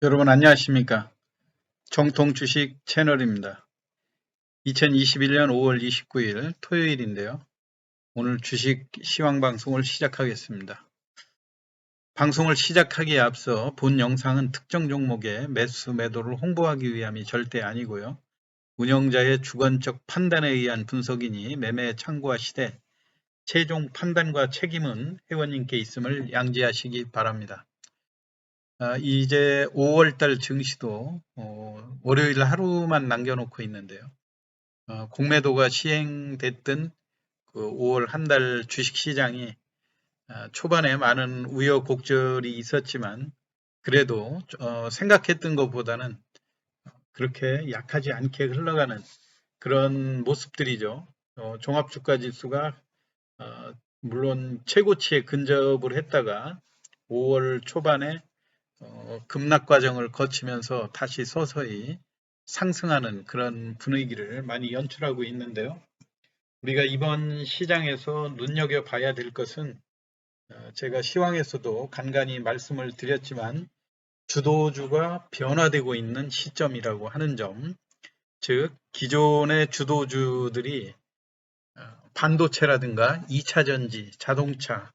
여러분 안녕하십니까? 정통 주식 채널입니다. 2021년 5월 29일 토요일인데요. 오늘 주식 시황 방송을 시작하겠습니다. 방송을 시작하기에 앞서 본 영상은 특정 종목의 매수 매도를 홍보하기 위함이 절대 아니고요. 운영자의 주관적 판단에 의한 분석이니 매매에 참고하시되 최종 판단과 책임은 회원님께 있음을 양지하시기 바랍니다. 이제 5월달 증시도 월요일 하루만 남겨놓고 있는데요. 공매도가 시행됐던 그 5월 한 달 주식시장이 초반에 많은 우여곡절이 있었지만 그래도 생각했던 것보다는 그렇게 약하지 않게 흘러가는 그런 모습들이죠. 종합주가지수가 물론 최고치에 근접을 했다가 5월 초반에 급락 과정을 거치면서 다시 서서히 상승하는 그런 분위기를 많이 연출하고 있는데요. 우리가 이번 시장에서 눈여겨봐야 될 것은 제가 시황에서도 간간히 말씀을 드렸지만 주도주가 변화되고 있는 시점이라고 하는 점, 즉 기존의 주도주들이 반도체라든가 2차 전지, 자동차,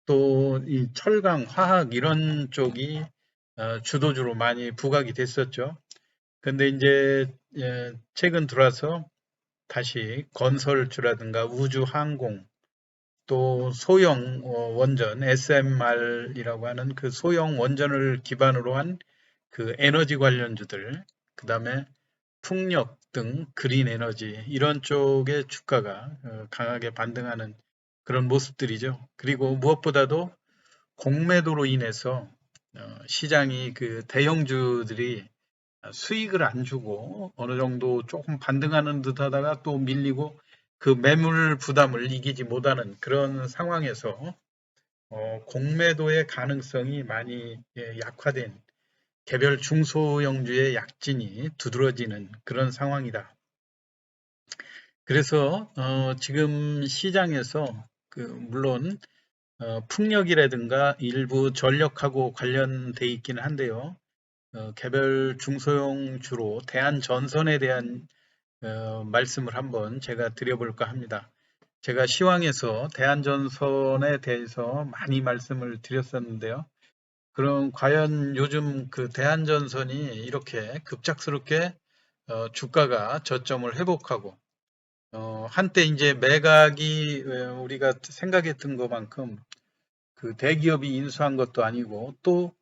또 이 철강, 화학 이런 쪽이 주도주로 많이 부각이 됐었죠. 근데 이제 최근 들어서 다시 건설주라든가 우주 항공 또 소형 원전 SMR이라고 하는 그 소형 원전을 기반으로 한 그 에너지 관련주들, 그다음에 풍력 등 그린 에너지 이런 쪽의 주가가 강하게 반등하는 그런 모습들이죠. 그리고 무엇보다도 공매도로 인해서 시장이 그 대형주들이 수익을 안 주고 어느 정도 조금 반등하는 듯 하다가 또 밀리고 그 매물 부담을 이기지 못하는 그런 상황에서 공매도의 가능성이 많이 약화된 개별 중소형주의 약진이 두드러지는 그런 상황이다. 그래서 지금 시장에서 그 물론 풍력이라든가 일부 전력하고 관련돼 있기는 한데요. 개별 중소형주로 대한전선에 대한 말씀을 한번 제가 드려볼까 합니다. 제가 시황에서 대한전선에 대해서 많이 말씀을 드렸었는데요. 그럼 과연 요즘 그 대한전선이 이렇게 급작스럽게 주가가 저점을 회복하고 한때 이제 매각이 우리가 생각했던 것만큼 그 대기업이 인수한 것도 아니고 또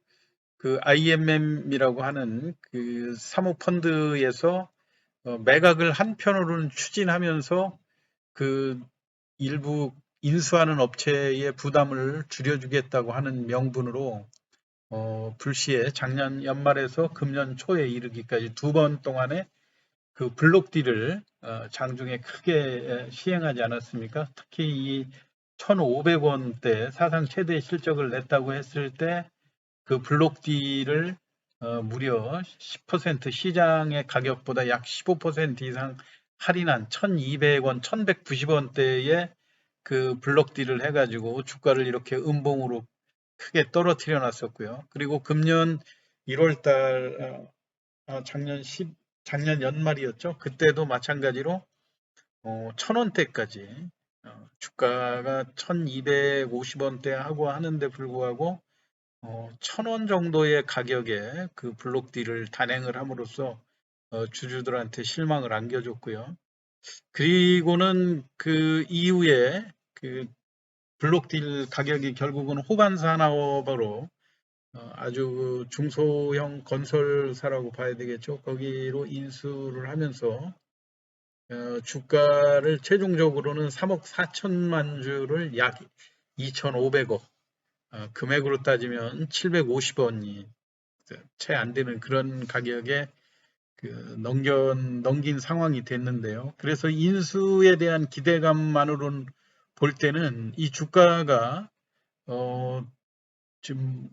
그 IMM이라고 하는 그 사모펀드에서 매각을 한편으로는 추진하면서 그 일부 인수하는 업체의 부담을 줄여주겠다고 하는 명분으로 불시에 작년 연말에서 금년 초에 이르기까지 두 번 동안에 그 블록딜을 장중에 크게 시행하지 않았습니까? 특히 이 1,500원대 사상 최대 실적을 냈다고 했을 때 그 블록딜을 무려 10% 시장의 가격보다 약 15% 이상 할인한 1,200원, 1,190원대에 그 블록딜을 해가지고 주가를 이렇게 음봉으로 크게 떨어뜨려 놨었고요. 그리고 금년 1월 달, 작년 연말이었죠. 그때도 마찬가지로 1,000원대까지 주가가 1,250원대 하고 하는데 불구하고 1,000원 정도의 가격에 그 블록딜을 단행을 함으로써 주주들한테 실망을 안겨줬고요. 그리고는 그 이후에 그 블록딜 가격이 결국은 호반 산업으로 아주 그 중소형 건설사라고 봐야 되겠죠. 거기로 인수를 하면서 주가를 최종적으로는 3억 4천만 주를 약 2,500억, 금액으로 따지면 750원이 채 안 되는 그런 가격에 그 넘긴 상황이 됐는데요. 그래서 인수에 대한 기대감만으로는 볼 때는 이 주가가 지금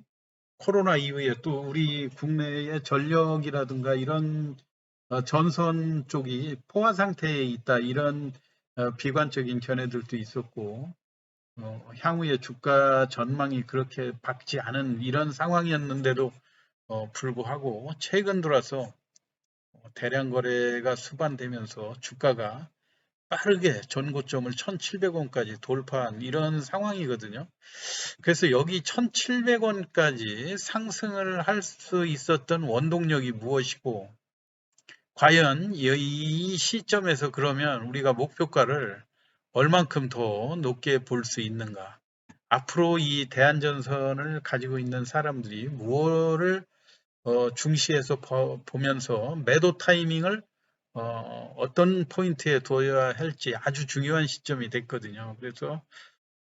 코로나 이후에 또 우리 국내의 전력이라든가 이런 전선 쪽이 포화 상태에 있다 이런 비관적인 견해들도 있었고 향후의 주가 전망이 그렇게 밝지 않은 이런 상황이었는데도 불구하고 최근 들어서 대량 거래가 수반되면서 주가가 빠르게 전고점을 1,700원까지 돌파한 이런 상황이거든요. 그래서 여기 1,700원까지 상승을 할 수 있었던 원동력이 무엇이고, 과연 이 시점에서 그러면 우리가 목표가를 얼만큼 더 높게 볼 수 있는가? 앞으로 이 대안전선을 가지고 있는 사람들이 무엇을 중시해서 보면서 매도 타이밍을 어떤 포인트에 둬야 할지 아주 중요한 시점이 됐거든요. 그래서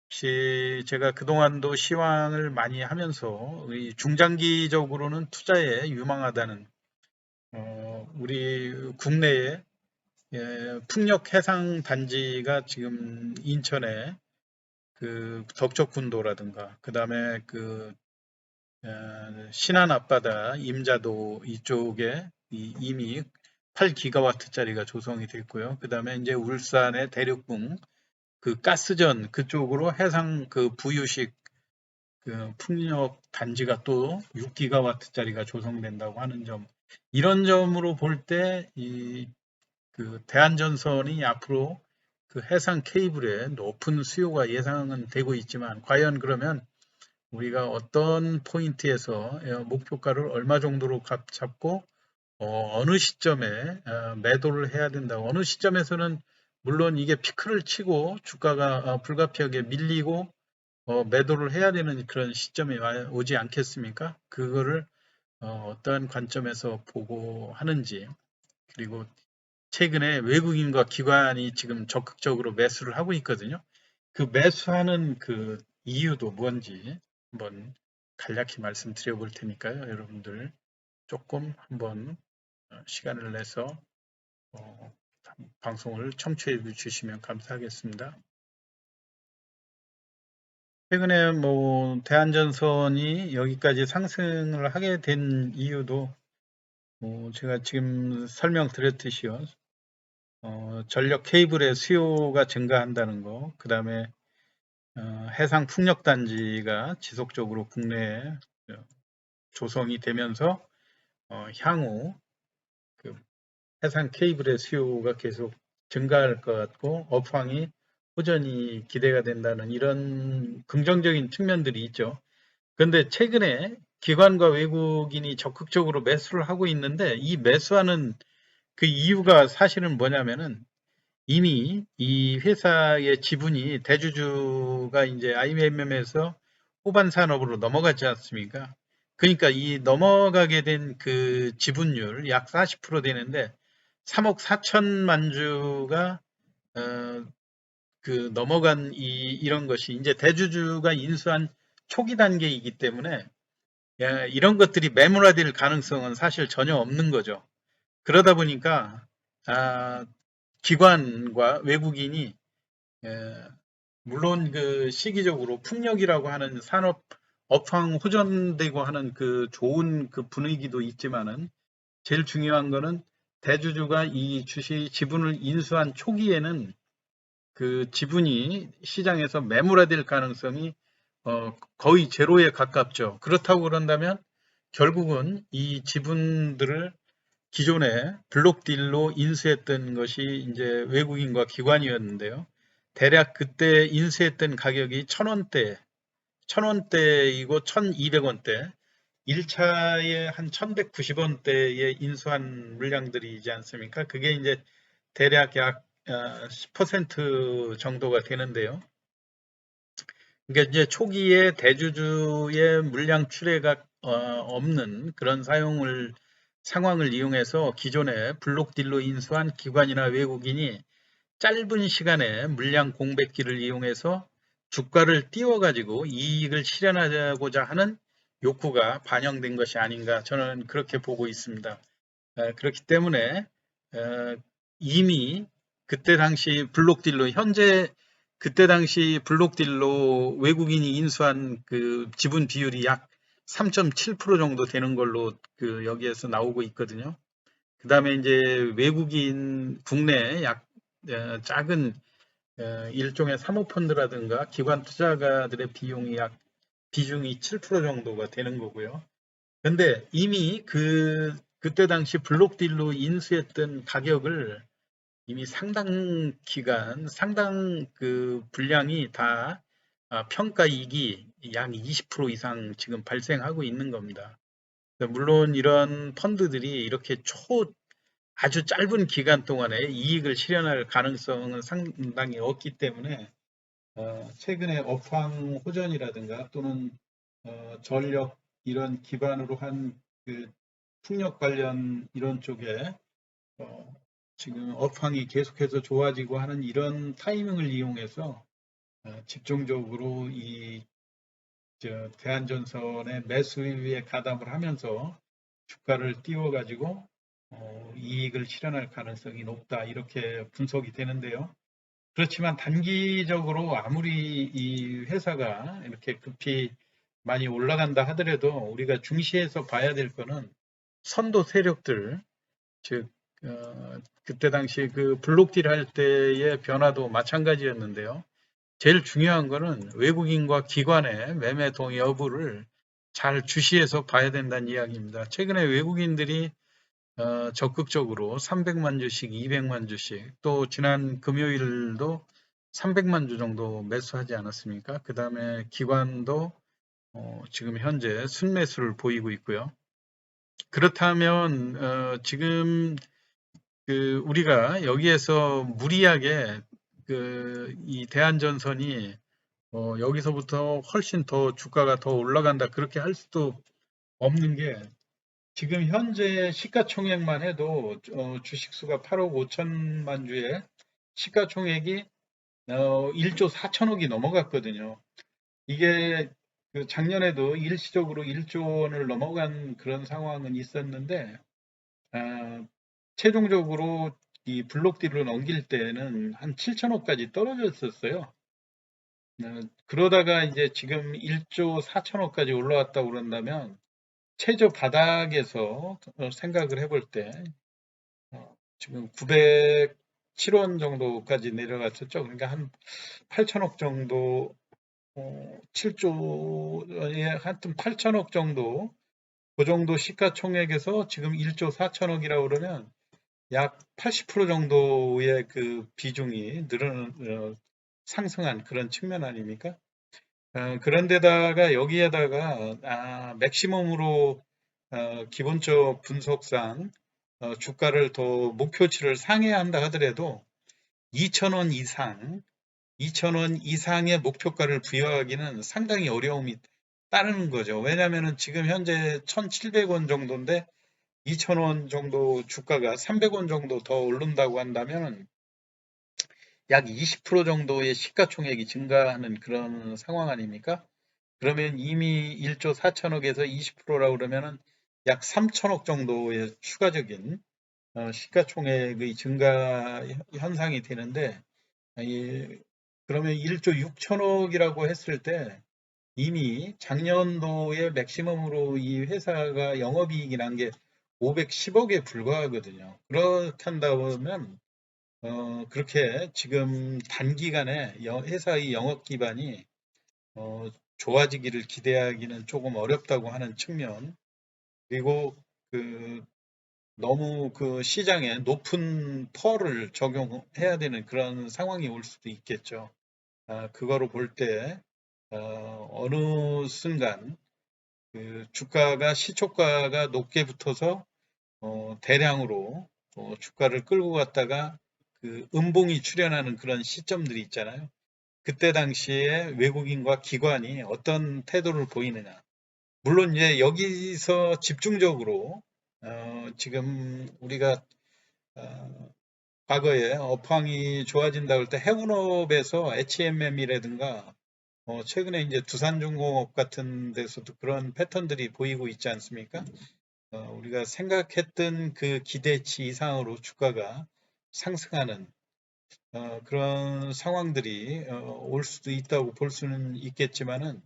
혹시 제가 그동안도 시황을 많이 하면서 중장기적으로는 투자에 유망하다는 우리 국내에 풍력 해상 단지가 지금 인천에 그 덕적군도라든가 그다음에 그 신안 앞바다 임자도 이쪽에 이미 8기가와트짜리가 조성이 됐고요. 그다음에 이제 울산의 대륙궁 그 가스전 그쪽으로 해상 그 부유식 그 풍력 단지가 또 6기가와트짜리가 조성된다고 하는 점, 이런 점으로 볼 때 이 그 대한전선이 앞으로 그 해상 케이블에 높은 수요가 예상은 되고 있지만, 과연 그러면 우리가 어떤 포인트에서 목표가를 얼마 정도로 잡고 어느 시점에 매도를 해야 된다. 어느 시점에서는 물론 이게 피크를 치고 주가가 불가피하게 밀리고 매도를 해야 되는 그런 시점이 오지 않겠습니까? 그거를 어떠한 관점에서 보고 하는지, 그리고 최근에 외국인과 기관이 지금 적극적으로 매수를 하고 있거든요. 그 매수하는 그 이유도 뭔지 한번 간략히 말씀드려 볼 테니까요. 여러분들 조금 한번 시간을 내서 방송을 청취해 주시면 감사하겠습니다. 최근에 뭐 대한전선이 여기까지 상승을 하게 된 이유도 제가 지금 설명드렸듯이요. 전력 케이블의 수요가 증가한다는 거, 그 다음에 해상 풍력 단지가 지속적으로 국내에 조성이 되면서 향후 그 해상 케이블의 수요가 계속 증가할 것 같고 업황이 호전이 기대가 된다는 이런 긍정적인 측면들이 있죠. 그런데 최근에 기관과 외국인이 적극적으로 매수를 하고 있는데, 이 매수하는 그 이유가 사실은 뭐냐면은 이미 이 회사의 지분이 대주주가 이제 IMM에서 후반 산업으로 넘어갔지 않습니까? 그러니까 이 넘어가게 된 그 지분율 약 40% 되는데 3억 4천만 주가 그 넘어간 이런 것이 이제 대주주가 인수한 초기 단계이기 때문에 이런 것들이 매물화될 가능성은 사실 전혀 없는 거죠. 그러다 보니까 아, 기관과 외국인이 물론 그 시기적으로 풍력이라고 하는 산업 업황 호전되고 하는 그 좋은 그 분위기도 있지만은, 제일 중요한 거는 대주주가 이 주식 지분을 인수한 초기에는 그 지분이 시장에서 매물화될 가능성이 거의 제로에 가깝죠. 그렇다고 그런다면 결국은 이 지분들을 기존에 블록딜로 인수했던 것이 이제 외국인과 기관이었는데요. 대략 그때 인수했던 가격이 1,000원대, 1,000원대이고 1,200원대, 1차에 한 1,190원대에 인수한 물량들이지 않습니까? 그게 이제 대략 약 10% 정도가 되는데요. 그러니까 이제 초기에 대주주의 물량 출회가 없는 그런 상황을 이용해서 기존에 블록딜로 인수한 기관이나 외국인이 짧은 시간에 물량 공백기를 이용해서 주가를 띄워가지고 이익을 실현하고자 하는 욕구가 반영된 것이 아닌가, 저는 그렇게 보고 있습니다. 그렇기 때문에 이미 그때 당시 블록딜로 현재 그때 당시 블록딜로 외국인이 인수한 그 지분 비율이 약 3.7% 정도 되는 걸로 그 여기에서 나오고 있거든요. 그 다음에 이제 외국인 국내 약 작은 일종의 사모펀드라든가 기관 투자가들의 비중이 7% 정도가 되는 거고요. 근데 이미 그때 당시 블록딜로 인수했던 가격을 이미 상당 기간, 상당 그 분량이 다 평가 이익이 약 20% 이상 지금 발생하고 있는 겁니다. 물론 이런 펀드들이 이렇게 아주 짧은 기간 동안에 이익을 실현할 가능성은 상당히 없기 때문에 최근에 업황 호전이라든가 또는 전력 이런 기반으로 한 그 풍력 관련 이런 쪽에 어, 지금 업황이 계속해서 좋아지고 하는 이런 타이밍을 이용해서 집중적으로 대한전선의 매수에 가담을 하면서 주가를 띄워가지고 이익을 실현할 가능성이 높다 이렇게 분석이 되는데요. 그렇지만 단기적으로 아무리 이 회사가 이렇게 급히 많이 올라간다 하더라도 우리가 중시해서 봐야 될 거는 선도 세력들, 즉 그때 당시 그 블록딜 할 때의 변화도 마찬가지였는데요. 제일 중요한 거는 외국인과 기관의 매매 동의 여부를 잘 주시해서 봐야 된다는 이야기입니다. 최근에 외국인들이 적극적으로 300만 주씩, 200만 주씩, 또 지난 금요일도 300만 주 정도 매수하지 않았습니까? 그 다음에 기관도 지금 현재 순매수를 보이고 있고요. 그렇다면 지금 우리가 여기에서 무리하게 이 대한전선이 여기서부터 훨씬 더 주가가 더 올라간다 그렇게 할 수도 없는 게 지금 현재 시가총액만 해도 주식수가 8억 5천만 주에 시가총액이 1조 4천억이 넘어갔거든요. 이게 작년에도 일시적으로 1조 원을 넘어간 그런 상황은 있었는데 아, 최종적으로 이 블록딜을 넘길 때는 한 7천억까지 떨어졌었어요. 그러다가 이제 지금 1조 4천억까지 올라왔다고 그런다면 최저 바닥에서 생각을 해볼 때 지금 907원 정도까지 내려갔었죠. 그러니까 한 8천억 정도, 7조에 하여튼 8천억 정도, 그 정도 시가총액에서 지금 1조 4천억이라고 그러면 약 80% 정도의 그 비중이 상승한 그런 측면 아닙니까? 그런데다가 여기에다가 맥시멈으로 기본적 분석상 주가를 더 목표치를 상회한다 하더라도 2,000원 이상, 2,000원 이상의 목표가를 부여하기는 상당히 어려움이 따르는 거죠. 왜냐하면 지금 현재 1,700원 정도인데 2,000원 정도 주가가 300원 정도 더 오른다고 한다면 약 20% 정도의 시가총액이 증가하는 그런 상황 아닙니까? 그러면 이미 1조 4천억에서 20%라고 그러면은 약 3천억 정도의 추가적인 시가총액의 증가 현상이 되는데 그러면 1조 6천억이라고 했을 때 이미 작년도에 맥시멈으로 이 회사가 영업이익이 난 게 510억에 불과하거든요. 그렇단다면 그렇게 지금 단기간에 회사의 영업 기반이 좋아지기를 기대하기는 조금 어렵다고 하는 측면, 그리고 그 너무 그 시장에 높은 펄을 적용해야 되는 그런 상황이 올 수도 있겠죠. 그거로 볼 때, 어느 순간 그 주가가 시초가가 높게 붙어서 대량으로 주가를 끌고 갔다가 그 음봉이 출현하는 그런 시점들이 있잖아요. 그때 당시에 외국인과 기관이 어떤 태도를 보이느냐. 물론 이제 여기서 집중적으로 지금 우리가 과거에 업황이 좋아진다고 할 때 해운업에서 HMM이라든가 최근에 이제 두산중공업 같은 데서도 그런 패턴들이 보이고 있지 않습니까? 우리가 생각했던 그 기대치 이상으로 주가가 상승하는 그런 상황들이 올 수도 있다고 볼 수는 있겠지만은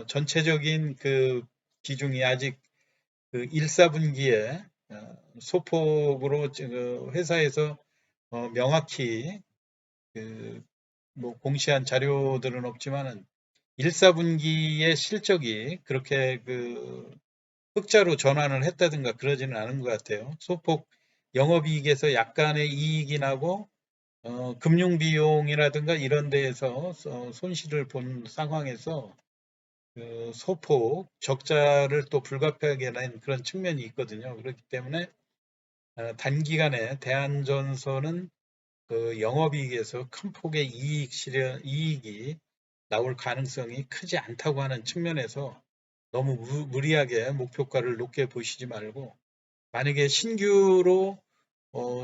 전체적인 그 비중이 아직 그 1, 4분기에 소폭으로 회사에서 명확히 뭐 공시한 자료들은 없지만은 1, 4분기의 실적이 그렇게 흑자로 전환을 했다든가 그러지는 않은 것 같아요. 소폭 영업이익에서 약간의 이익이 나고 금융 비용이라든가 이런 데에서 손실을 본 상황에서 그 소폭 적자를 또 불가피하게 낸 그런 측면이 있거든요. 그렇기 때문에 단기간에 대한전선은 그 영업이익에서 큰 폭의 이익이 나올 가능성이 크지 않다고 하는 측면에서 너무 무리하게 목표가를 높게 보시지 말고, 만약에 신규로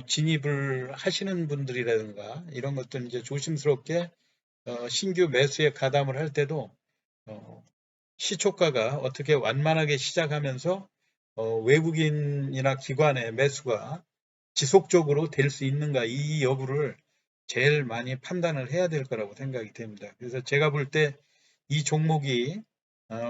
진입을 하시는 분들이라든가 이런 것들 이제 조심스럽게 신규 매수에 가담을 할 때도 어, 시초가가 어떻게 완만하게 시작하면서 외국인이나 기관의 매수가 지속적으로 될 수 있는가, 이 여부를 제일 많이 판단을 해야 될 거라고 생각이 됩니다. 그래서 제가 볼 때 이 종목이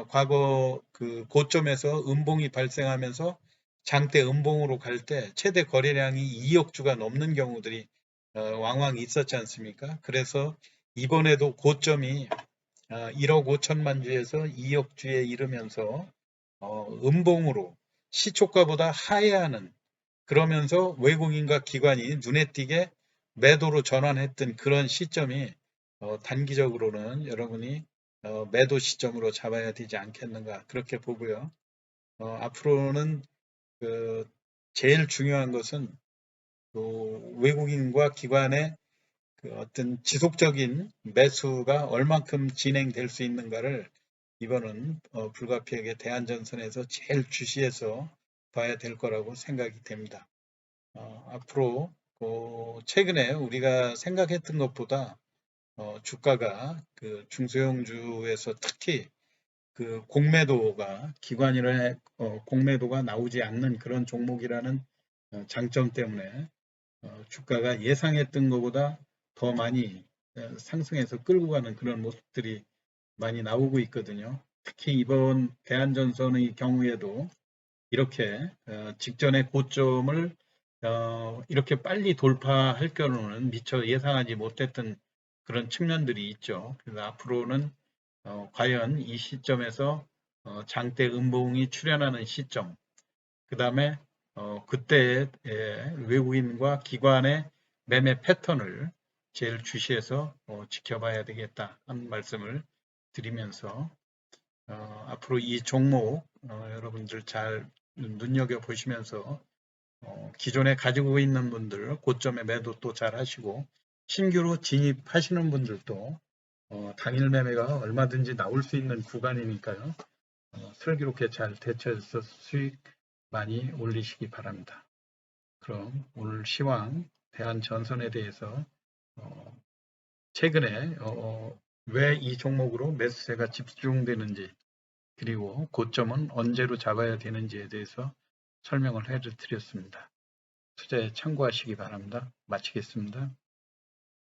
과거 그 고점에서 음봉이 발생하면서 장대 음봉으로 갈 때 최대 거래량이 2억 주가 넘는 경우들이 왕왕 있었지 않습니까? 그래서 이번에도 고점이 1억 5천만 주에서 2억 주에 이르면서 음봉으로 시초가보다 하회하는, 그러면서 외국인과 기관이 눈에 띄게 매도로 전환했던 그런 시점이 단기적으로는 여러분이 매도 시점으로 잡아야 되지 않겠는가 그렇게 보고요. 앞으로는 그 제일 중요한 것은 그 외국인과 기관의 그 어떤 지속적인 매수가 얼만큼 진행될 수 있는가를 이번은 불가피하게 대한전선에서 제일 주시해서 봐야 될 거라고 생각이 됩니다. 앞으로 최근에 우리가 생각했던 것보다 주가가 그 중소형주에서 특히 그 공매도가 기관이나 공매도가 나오지 않는 그런 종목이라는 장점 때문에 주가가 예상했던 것보다 더 많이 상승해서 끌고 가는 그런 모습들이 많이 나오고 있거든요. 특히 이번 대한전선의 경우에도 이렇게 직전의 고점을 이렇게 빨리 돌파할 경우는 미처 예상하지 못했던 그런 측면들이 있죠. 그래서 앞으로는 과연 이 시점에서 장대 음봉이 출현하는 시점, 그 다음에 그때의 외국인과 기관의 매매 패턴을 제일 주시해서 지켜봐야 되겠다 하는 말씀을 드리면서 앞으로 이 종목 여러분들 잘 눈여겨보시면서 기존에 가지고 있는 분들 고점에 매도 또 잘 하시고, 신규로 진입하시는 분들도 당일 매매가 얼마든지 나올 수 있는 구간이니까요. 슬기롭게 잘 대처해서 수익 많이 올리시기 바랍니다. 그럼 오늘 시황 대한전선에 대해서 최근에 왜 이 종목으로 매수세가 집중되는지, 그리고 고점은 언제로 잡아야 되는지에 대해서 설명을 해드렸습니다. 투자에 참고하시기 바랍니다. 마치겠습니다.